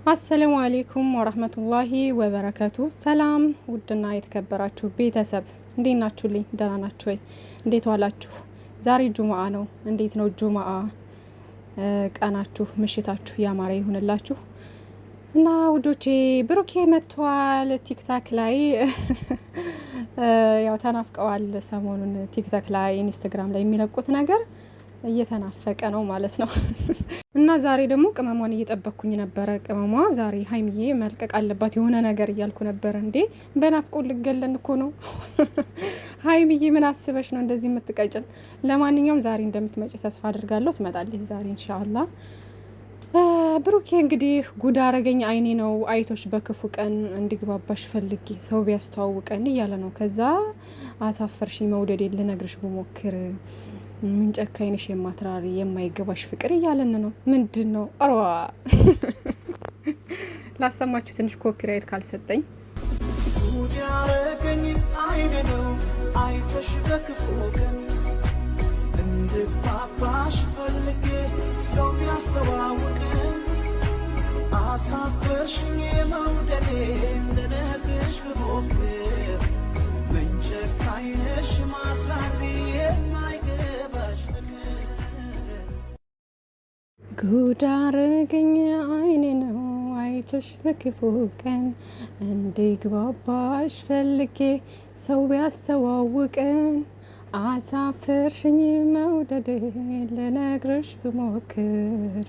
አሰላሙ አሌይኩም ወራህመቱላሂ ወበረከቱ። ሰላም ውድና የተከበራችሁ ቤተሰብ እንዴት ናችሁልኝ? ደህና ናችሁ ወይ? እንዴት ዋላችሁ? ዛሬ ጁምአ ነው። እንዴት ነው ጁምአ ቀናችሁ፣ ምሽታችሁ ያማረ ይሁንላችሁ እና ውዶቼ ብሩኬ መጥቷል ቲክታክ ላይ ያው ተናፍቀዋል። ሰሞኑን ቲክታክ ላይ ኢንስታግራም ላይ የሚለቁት ነገር እየተናፈቀ ነው ማለት ነው። እና ዛሬ ደግሞ ቅመሟን እየጠበቅኩኝ ነበረ። ቅመሟ ዛሬ ሀይሚዬ መልቀቅ አለባት የሆነ ነገር እያልኩ ነበረ። እንዴ በናፍቆ ልገለን እኮ ነው። ሀይሚዬ ምን አስበሽ ነው እንደዚህ የምትቀጭን? ለማንኛውም ዛሬ እንደምትመጪ ተስፋ አድርጋለሁ። ትመጣለች ዛሬ ኢንሻአላህ። ብሩኬ እንግዲህ ጉድ አረገኝ አይኔ ነው አይቶች በክፉ ቀን እንዲግባባሽ ፈልጌ ሰው ቢያስተዋውቀን እያለ ነው። ከዛ አሳፈርሽኝ መውደዴ ልነግርሽ ብሞክር ምን ጨካኝ ነሽ የማትራሪ የማይገባሽ ፍቅር እያለን ነው። ምንድን ነው አርዋ ላሰማችሁ ትንሽ ኮፒራይት ካልሰጠኝ። ጉድ ያረገኝ አይኔ ነው አይተሽ በክፉ ቀን እንድታባሽ ፈልጌ ሰው ቢያስተዋውቀን አሳፈርሽኝ መውደዴ ልነግርሽ ብሞክር ምን ጨካኝ ነሽ ማትራሪ የማይገባሽ ፍቅር። ጉድ አረገኝ አይኔ ነው አይቶሽ በክፉ ቀን እንዲግባባሽ ፈልጌ ሰው ቢያስተዋውቀን አሳፈርሽኝ መውደዴ ልነግርሽ ብሞክር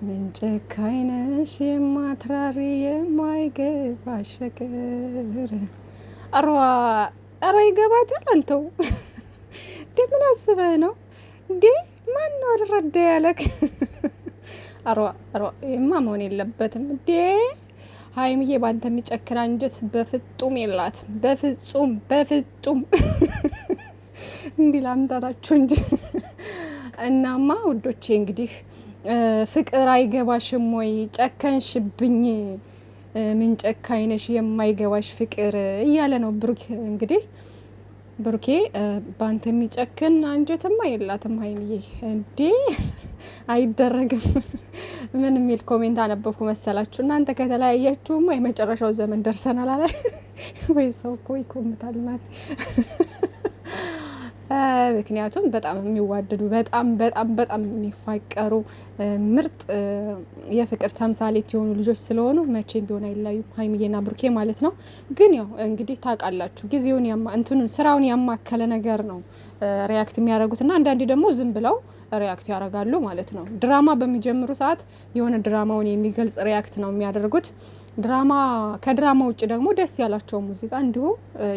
ምን ጨካኝ ነሽ የማትራሪ የማይገባሽ ፍቅር። አሯ ይገባታል። አንተው ምን አስበህ ነው እንዴ? ማን ነው አልረዳ ያለክ? አሯ ማ መሆን የለበትም እንዴ። ሀይሚዬ ባንተ የሚጨክን አንጀት በፍጹም የላትም። በፍጹም እንዲህ ላምጣታችሁ እንጂ። እናማ ውዶቼ እንግዲህ ፍቅር አይገባሽም ወይ? ጨከንሽብኝ፣ ምን ጨካኝ ነሽ የማይገባሽ ፍቅር እያለ ነው ብሩክ። እንግዲህ ብሩኬ ባንተ የሚጨክን አንጀትማ የላትም ሀይሚዬ። እንዴ አይደረግም። ምን የሚል ኮሜንት አነበብኩ መሰላችሁ? እናንተ ከተለያያችሁማ የመጨረሻው ዘመን ደርሰናል አለ ወይ? ሰው እኮ ይኮምታል ናት። ምክንያቱም በጣም የሚዋደዱ በጣም የሚፋቀሩ ምርጥ የፍቅር ተምሳሌት የሆኑ ልጆች ስለሆኑ መቼም ቢሆን አይለያዩም ሀይሚዬና ብሩኬ ማለት ነው። ግን ያው እንግዲህ ታውቃላችሁ ጊዜውን ስራውን ያማከለ ነገር ነው ሪያክት የሚያደርጉት እና አንዳንዴ ደግሞ ዝም ብለው ሪያክት ያደርጋሉ ማለት ነው። ድራማ በሚጀምሩ ሰዓት የሆነ ድራማውን የሚገልጽ ሪያክት ነው የሚያደርጉት። ከድራማ ውጭ ደግሞ ደስ ያላቸው ሙዚቃ እንዲሁ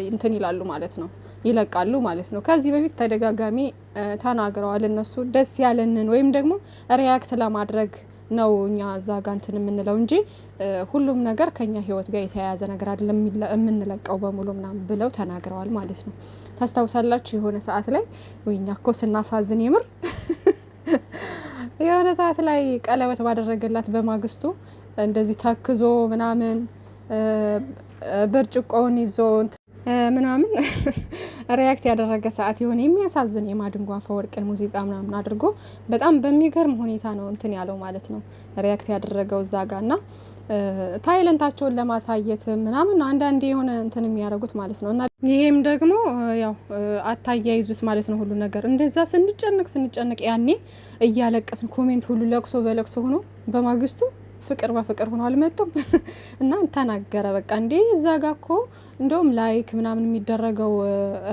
እንትን ይላሉ ማለት ነው፣ ይለቃሉ ማለት ነው። ከዚህ በፊት ተደጋጋሚ ተናግረዋል እነሱ ደስ ያለንን ወይም ደግሞ ሪያክት ለማድረግ ነው እኛ እዛ ጋ እንትን የምንለው እንጂ ሁሉም ነገር ከኛ ህይወት ጋር የተያያዘ ነገር አይደለም የምንለቀው በሙሉ ምናምን ብለው ተናግረዋል ማለት ነው። ታስታውሳላችሁ የሆነ ሰዓት ላይ ወይኛ እኮ ስናሳዝን ይምር የሆነ ሰዓት ላይ ቀለበት ባደረገላት በማግስቱ እንደዚህ ተክዞ ምናምን ብርጭቆውን ይዞ ምናምን ሪያክት ያደረገ ሰዓት የሆነ የሚያሳዝን የማድንጓ ፈወርቅን ሙዚቃ ምናምን አድርጎ በጣም በሚገርም ሁኔታ ነው እንትን ያለው ማለት ነው ሪያክት ያደረገው እዛ ጋር እና ታይለንታቸውን ለማሳየት ምናምን አንዳንዴ የሆነ እንትን የሚያደርጉት ማለት ነው። እና ይሄም ደግሞ ያው አታያይዙት ማለት ነው። ሁሉ ነገር እንደዛ ስንጨነቅ ያኔ እያለቀስን ኮሜንት ሁሉ ለቅሶ በለቅሶ ሆኖ በማግስቱ ፍቅር በፍቅር ሆኖ አልመጡም እና ተናገረ። በቃ እንዴ እዛ ጋ እኮ እንደውም ላይክ ምናምን የሚደረገው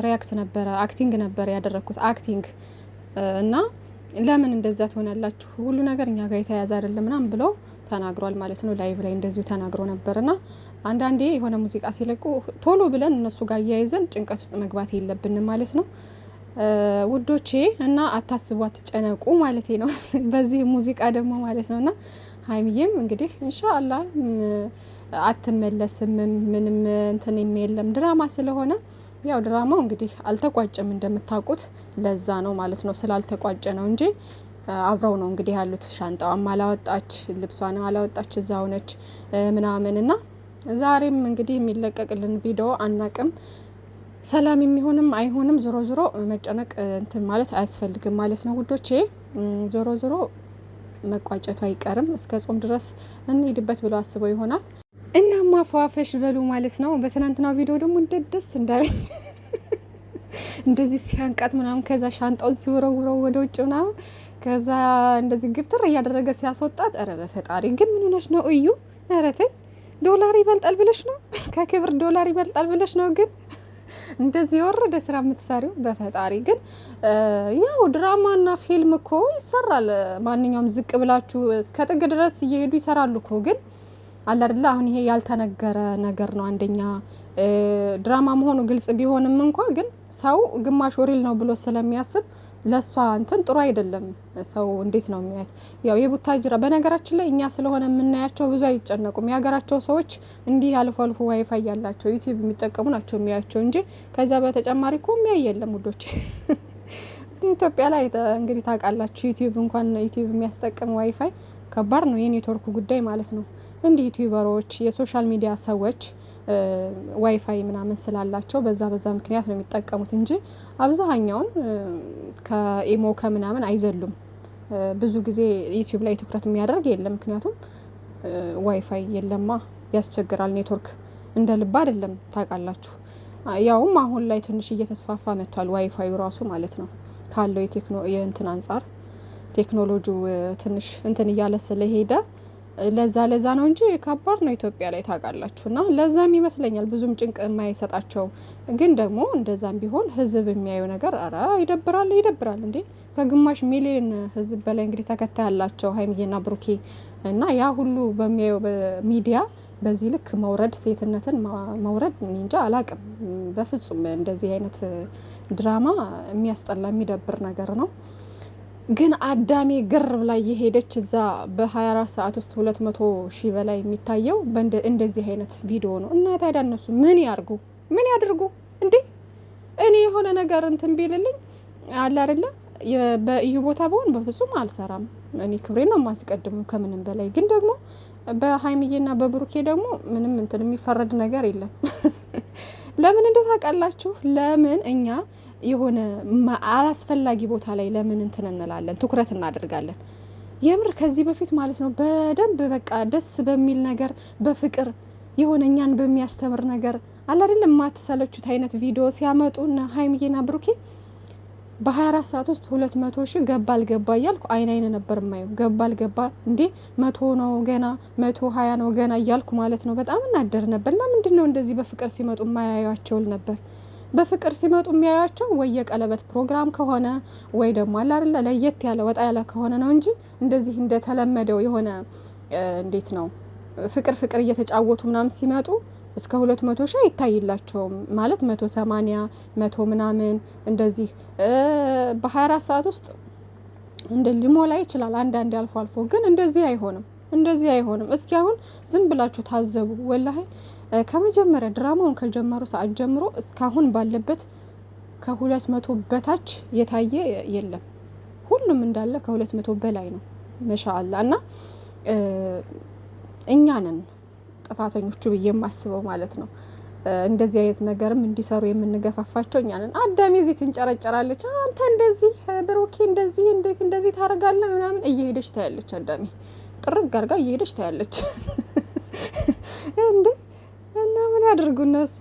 ሪያክት ነበረ፣ አክቲንግ ነበር ያደረኩት አክቲንግ እና ለምን እንደዛ ትሆናላችሁ? ሁሉ ነገር እኛ ጋር የተያያዘ አይደለም ምናምን ብሎ ተናግሯል ማለት ነው። ላይቭ ላይ እንደዚሁ ተናግሮ ነበርና አንዳንዴ የሆነ ሙዚቃ ሲለቁ ቶሎ ብለን እነሱ ጋር እያይዘን ጭንቀት ውስጥ መግባት የለብንም ማለት ነው ውዶቼ። እና አታስቡ፣ አትጨነቁ ማለት ነው በዚህ ሙዚቃ ደግሞ ማለት ነውና ሀይሚዬም እንግዲህ ኢንሻአላህ አትመለስም። ምንም እንትን የለም ድራማ ስለሆነ ያው ድራማው እንግዲህ አልተቋጨም እንደምታውቁት፣ ለዛ ነው ማለት ነው ስላልተቋጨ ነው እንጂ አብረው ነው እንግዲህ ያሉት። ሻንጣዋም አላወጣች፣ ልብሷን አላወጣች፣ እዛው ነች ምናምን እና ዛሬም እንግዲህ የሚለቀቅልን ቪዲዮ አናቅም። ሰላም የሚሆንም አይሆንም ዞሮ ዞሮ መጨነቅ እንትን ማለት አያስፈልግም ማለት ነው ውዶቼ። ዞሮ ዞሮ መቋጨቱ አይቀርም። እስከ ጾም ድረስ እንሄድበት ብለው አስበው ይሆናል። እናማ ፏፈሽ በሉ ማለት ነው። በትናንትናው ቪዲዮ ደግሞ ደስ እንዳለኝ እንደዚህ ሲያንቃት ምናምን ከዛ ሻንጣውን ሲወረውረው ወደ ውጭ ምናምን ከዛ እንደዚህ ግብትር እያደረገ ሲያስወጣት፣ ኧረ በፈጣሪ ግን ምን ሆነሽ ነው እዩ? ኧረ ተይ ዶላር ይበልጣል ብለሽ ነው? ከክብር ዶላር ይበልጣል ብለሽ ነው? ግን እንደዚህ የወረደ ስራ የምትሰሪው በፈጣሪ ግን ያው ድራማና ፊልም እኮ ይሰራል። ማንኛውም ዝቅ ብላችሁ እስከ ጥግ ድረስ እየሄዱ ይሰራሉ እኮ ግን አለ አይደለ? አሁን ይሄ ያልተነገረ ነገር ነው። አንደኛ ድራማ መሆኑ ግልጽ ቢሆንም እንኳ ግን ሰው ግማሽ ሪል ነው ብሎ ስለሚያስብ ለሷ እንትን ጥሩ አይደለም። ሰው እንዴት ነው የሚያት? ያው የቡታጅራ በነገራችን ላይ እኛ ስለሆነ የምናያቸው ብዙ አይጨነቁም። የሀገራቸው ሰዎች እንዲህ አልፎ አልፎ ዋይፋይ ያላቸው ዩቲዩብ የሚጠቀሙ ናቸው የሚያቸው እንጂ ከዛ በተጨማሪ እኮ የሚያይ የለም ውዶች። ኢትዮጵያ ላይ እንግዲህ ታውቃላችሁ ዩቲዩብ እንኳን ዩቲዩብ የሚያስጠቅም ዋይፋይ ከባድ ነው፣ የኔትወርኩ ጉዳይ ማለት ነው። እንዲህ ዩቲዩበሮች የሶሻል ሚዲያ ሰዎች ዋይፋይ ምናምን ስላላቸው በዛ ምክንያት ነው የሚጠቀሙት እንጂ አብዛኛውን ከኢሞ ከምናምን አይዘሉም። ብዙ ጊዜ ዩቲዩብ ላይ ትኩረት የሚያደርግ የለም። ምክንያቱም ዋይፋይ የለማ፣ ያስቸግራል። ኔትወርክ እንደ ልብ አይደለም ታውቃላችሁ። ያውም አሁን ላይ ትንሽ እየተስፋፋ መጥቷል ዋይፋዩ ራሱ ማለት ነው። ካለው የእንትን አንጻር ቴክኖሎጂው ትንሽ እንትን እያለ ስለሄደ ለዛ ነው እንጂ ከባድ ነው ኢትዮጵያ ላይ ታውቃላችሁ። እና ለዛም ይመስለኛል ብዙም ጭንቅ የማይሰጣቸው። ግን ደግሞ እንደዛም ቢሆን ህዝብ የሚያየው ነገር ኧረ ይደብራል እንዴ! ከግማሽ ሚሊዮን ህዝብ በላይ እንግዲህ ተከታይ ያላቸው ሀይሚዬና ብሩኬ እና ያ ሁሉ በሚያየው በሚዲያ በዚህ ልክ መውረድ፣ ሴትነትን መውረድ እንጃ አላቅም። በፍጹም እንደዚህ አይነት ድራማ የሚያስጠላ የሚደብር ነገር ነው። ግን አዳሜ ግር ብላ የሄደች እዛ በ24 ሰዓት ውስጥ 200,000 በላይ የሚታየው እንደዚህ አይነት ቪዲዮ ነው። እና ታዲያ እነሱ ምን ያድርጉ እንዴ? እኔ የሆነ ነገር እንትን ቢልልኝ አለ አይደለ? በእዩ ቦታ በሆን በፍጹም አልሰራም። እኔ ክብሬ ነው የማስቀድመው ከምንም በላይ። ግን ደግሞ በሀይሚዬና በብሩኬ ደግሞ ምንም እንትን የሚፈረድ ነገር የለም። ለምን እንደው ታውቃላችሁ? ለምን እኛ የሆነ አላስፈላጊ ቦታ ላይ ለምን እንትን እንላለን፣ ትኩረት እናደርጋለን? የምር ከዚህ በፊት ማለት ነው በደንብ በቃ ደስ በሚል ነገር በፍቅር የሆነ እኛን በሚያስተምር ነገር አለ አይደለም የማትሰለቹት አይነት ቪዲዮ ሲያመጡ እና ሀይሚዬና ብሩኬ በ24 ሰዓት ውስጥ 200,000 ገባ አልገባ እያልኩ አይን ነበር የማየው። ገባ አልገባ እንዴ 100 ነው ገና 120 ነው ገና እያልኩ ማለት ነው። በጣም እናደር ነበር። ለምንድን ነው እንደዚህ በፍቅር ሲመጡ የማያዩዋቸው ነበር? በፍቅር ሲመጡ የሚያዩዋቸው ወይ የቀለበት ፕሮግራም ከሆነ ወይ ደግሞ አለ አይደለ ለየት ያለ ወጣ ያለ ከሆነ ነው እንጂ እንደዚህ እንደተለመደው የሆነ እንዴት ነው ፍቅር እየተጫወቱ ምናምን ሲመጡ እስከ 200,000 አይታይላቸውም። ማለት 180 100 ምናምን እንደዚህ በ24 ሰዓት ውስጥ እንደ ሊሞላ ይችላል አንዳንዴ አልፎ አልፎ። ግን እንደዚህ አይሆንም። እስኪ አሁን ዝም ብላችሁ ታዘቡ። ወላሂ ከመጀመሪያ ድራማውን ከጀመሩ ሰዓት ጀምሮ እስካሁን ባለበት ከ200 በታች የታየ የለም። ሁሉም እንዳለ ከ200 በላይ ነው። ማሻአላ። እና እኛንን ጥፋተኞቹ ብዬ የማስበው ማለት ነው። እንደዚህ አይነት ነገርም እንዲሰሩ የምንገፋፋቸው እኛንን። አዳሜ እዚህ ትንጨረጨራለች። አንተ እንደዚህ ብሩኬ እንደዚህ እንዴት እንደዚህ ታደርጋለህ ምናምን እየሄደች ታያለች። አዳሜ ጥርግ አድርጋ እየሄደች ታያለች። እንዴ እና ምን ያድርጉ እነሱ?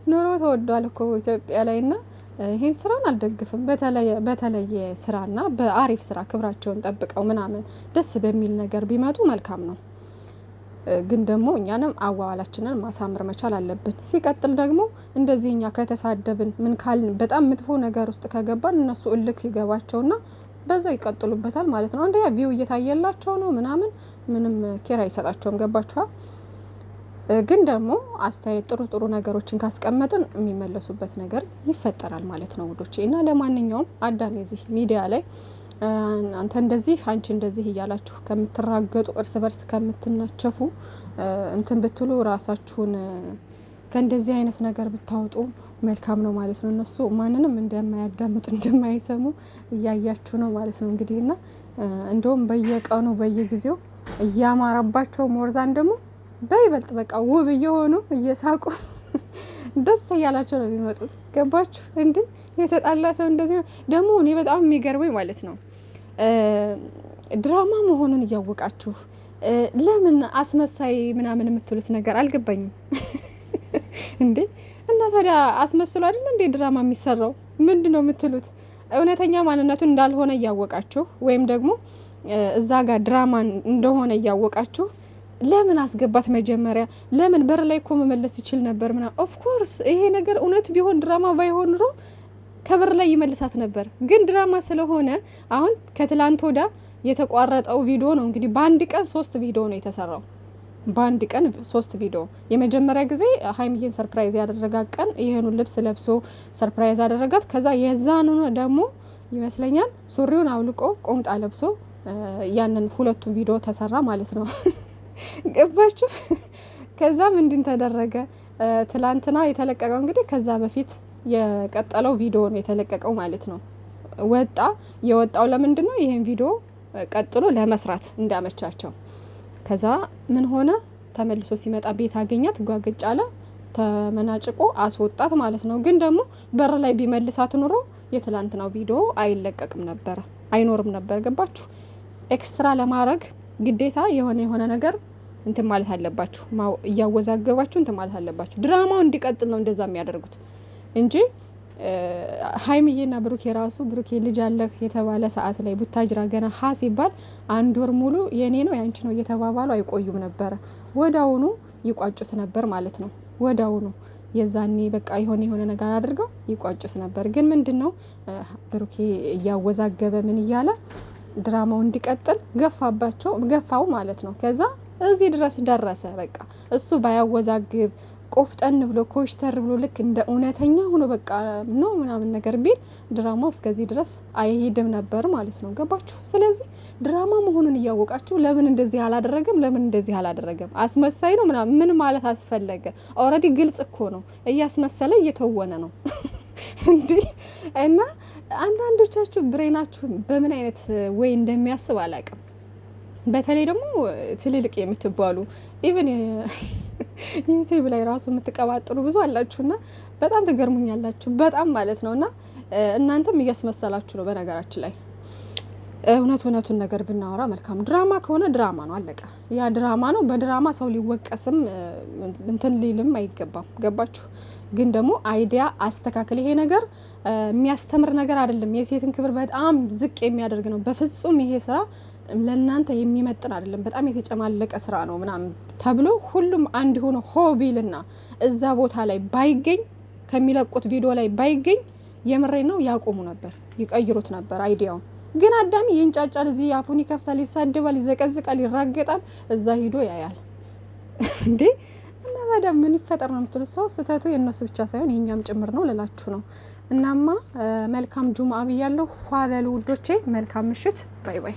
ኑሮ ተወዷል እኮ ኢትዮጵያ ላይ። እና ይሄን ስራን አልደግፍም። በተለየ ስራና በአሪፍ ስራ ክብራቸውን ጠብቀው ምናምን ደስ በሚል ነገር ቢመጡ መልካም ነው። ግን ደግሞ እኛንም አዋዋላችንን ማሳመር መቻል አለብን። ሲቀጥል ደግሞ እንደዚህ እኛ ከተሳደብን ምን ካልን በጣም መጥፎ ነገር ውስጥ ከገባን እነሱ እልክ ይገባቸውና በዛው ይቀጥሉበታል ማለት ነው። አንደኛ ቪው እየታየላቸው ነው ምናምን ምንም ኬር አይሰጣቸውም። ገባችኋል? ግን ደግሞ አስተያየት ጥሩ ነገሮችን ካስቀመጥን የሚመለሱበት ነገር ይፈጠራል ማለት ነው ውዶቼ። እና ለማንኛውም አዳሜ እዚህ ሚዲያ ላይ አንተ እንደዚህ አንቺ እንደዚህ እያላችሁ ከምትራገጡ እርስ በርስ ከምትናቸፉ እንትን ብትሉ ራሳችሁን ከእንደዚህ አይነት ነገር ብታወጡ መልካም ነው ማለት ነው። እነሱ ማንንም እንደማያዳምጡ እንደማይሰሙ እያያችሁ ነው ማለት ነው እንግዲህ። እና እንደውም በየቀኑ በየጊዜው እያማረባቸው ሞርዛን ደግሞ በይበልጥ በቃ ውብ እየሆኑ እየሳቁ ደስ እያላቸው ነው የሚመጡት። ገባችሁ እንዴ? የተጣላ ሰው እንደዚህ ነው ደግሞ። እኔ በጣም የሚገርመኝ ማለት ነው ድራማ መሆኑን እያወቃችሁ ለምን አስመሳይ ምናምን የምትሉት ነገር አልገባኝም እንዴ? እና ታዲያ አስመስሎ አይደል እንዴ ድራማ የሚሰራው? ምንድነው የምትሉት? እውነተኛ ማንነቱን እንዳልሆነ እያወቃችሁ ወይም ደግሞ እዛ ጋር ድራማ እንደሆነ እያወቃችሁ ለምን አስገባት? መጀመሪያ ለምን በር ላይ እኮ መመለስ ይችል ነበር ምናምን። ኦፍ ኮርስ ይሄ ነገር እውነት ቢሆን ድራማ ባይሆን ኑሮ ከበር ላይ ይመልሳት ነበር። ግን ድራማ ስለሆነ አሁን ከትላንት ወዳ የተቋረጠው ቪዲዮ ነው እንግዲህ በአንድ ቀን 3 ቪዲዮ ነው የተሰራው። በአንድ ቀን 3 ቪዲዮ። የመጀመሪያ ጊዜ ሀይሚዬን ሰርፕራይዝ ያደረጋት ቀን ይሄኑ ልብስ ለብሶ ሰርፕራይዝ አደረጋት። ከዛ የዛኑ ደግሞ ይመስለኛል ሱሪውን አውልቆ ቆምጣ ለብሶ ያንን ሁለቱም ቪዲዮ ተሰራ ማለት ነው። ገባችሁ? ከዛ ምንድን ተደረገ? ትላንትና የተለቀቀው እንግዲህ ከዛ በፊት የቀጠለው ቪዲዮ ነው የተለቀቀው ማለት ነው። ወጣ። የወጣው ለምንድን ነው? ይሄን ቪዲዮ ቀጥሎ ለመስራት እንዳመቻቸው። ከዛ ምን ሆነ? ተመልሶ ሲመጣ ቤት አገኛት፣ ጓገጭ አለ፣ ተመናጭቆ አስወጣት ማለት ነው። ግን ደግሞ በር ላይ ቢመልሳት ኑሮ የትላንትናው ቪዲዮ አይለቀቅም ነበረ፣ አይኖርም ነበር። ገባችሁ? ኤክስትራ ለማድረግ ግዴታ የሆነ ነገር እንትን ማለት አለባችሁ፣ እያወዛገባችሁ እንትን ማለት አለባችሁ። ድራማው እንዲቀጥል ነው እንደዛ የሚያደርጉት እንጂ ሀይሚዬና ብሩኬ ራሱ ብሩኬ ልጅ አለህ የተባለ ሰዓት ላይ ቡታጅራ ገና ሀ ሲባል 1 ወር ሙሉ የኔ ነው ያንቺ ነው እየተባባሉ አይቆዩም ነበረ። ወዳውኑ ይቋጩት ነበር ማለት ነው። ወዳውኑ የዛኔ በቃ የሆነ ነገር አድርገው ይቋጩት ነበር። ግን ምንድነው ብሩኬ እያወዛገበ ምን እያለ ድራማው እንዲቀጥል ገፋው ማለት ነው። ከዛ እዚህ ድረስ ደረሰ። በቃ እሱ ባያወዛግብ ቆፍጠን ብሎ ኮሽተር ብሎ ልክ እንደ እውነተኛ ሆኖ በቃ ነው ምናምን ነገር ቢል ድራማው እስከዚህ ድረስ አይሄድም ነበር ማለት ነው። ገባችሁ? ስለዚህ ድራማ መሆኑን እያወቃችሁ ለምን እንደዚህ አላደረገም? አስመሳይ ነው ምናምን ምን ማለት አስፈለገ? ኦልሬዲ ግልጽ እኮ ነው። እያስመሰለ እየተወነ ነው እንዴ። እና አንዳንዶቻችሁ ብሬናችሁ በምን አይነት ወይ እንደሚያስብ አላውቅም። በተለይ ደግሞ ትልልቅ የምትባሉ ኢቭን ዩቲዩብ ላይ ራሱ የምትቀባጥሩ ብዙ አላችሁና በጣም ትገርሙኛላችሁ፣ በጣም ማለት ነውና እናንተም እያስመሰላችሁ ነው። በነገራችን ላይ እውነቱን ነገር ብናወራ መልካም። ድራማ ከሆነ ድራማ ነው፣ አለቀ። ያ ድራማ ነው። በድራማ ሰው ሊወቀስም እንትን ሊልም አይገባም። ገባችሁ? ግን ደግሞ አይዲያ አስተካክል። ይሄ ነገር የሚያስተምር ነገር አይደለም። የሴትን ክብር በጣም ዝቅ የሚያደርግ ነው። በፍጹም ይሄ ስራ ለእናንተ የሚመጥን አይደለም። በጣም የተጨማለቀ ስራ ነው ምናምን ተብሎ ሁሉም አንድ ሆኖ ሆቢልና እዛ ቦታ ላይ ባይገኝ ከሚለቁት ቪዲዮ ላይ ባይገኝ የምሬ ነው ያቆሙ ነበር፣ ይቀይሩት ነበር አይዲያውን። ግን አዳሚ ይንጫጫል፣ እዚህ አፉን ይከፍታል፣ ይሳደባል፣ ይዘቀዝቃል፣ ይራገጣል፣ እዛ ሂዶ ያያል እንዴ። እና ታዲያ ምን ይፈጠር ነው የምትሉ ሰው ስህተቱ የእነሱ ብቻ ሳይሆን የኛም ጭምር ነው ልላችሁ ነው። እናማ መልካም ጁምአ ብያለሁ። ፏ በሉ ውዶቼ፣ መልካም ምሽት። ባይ ባይ።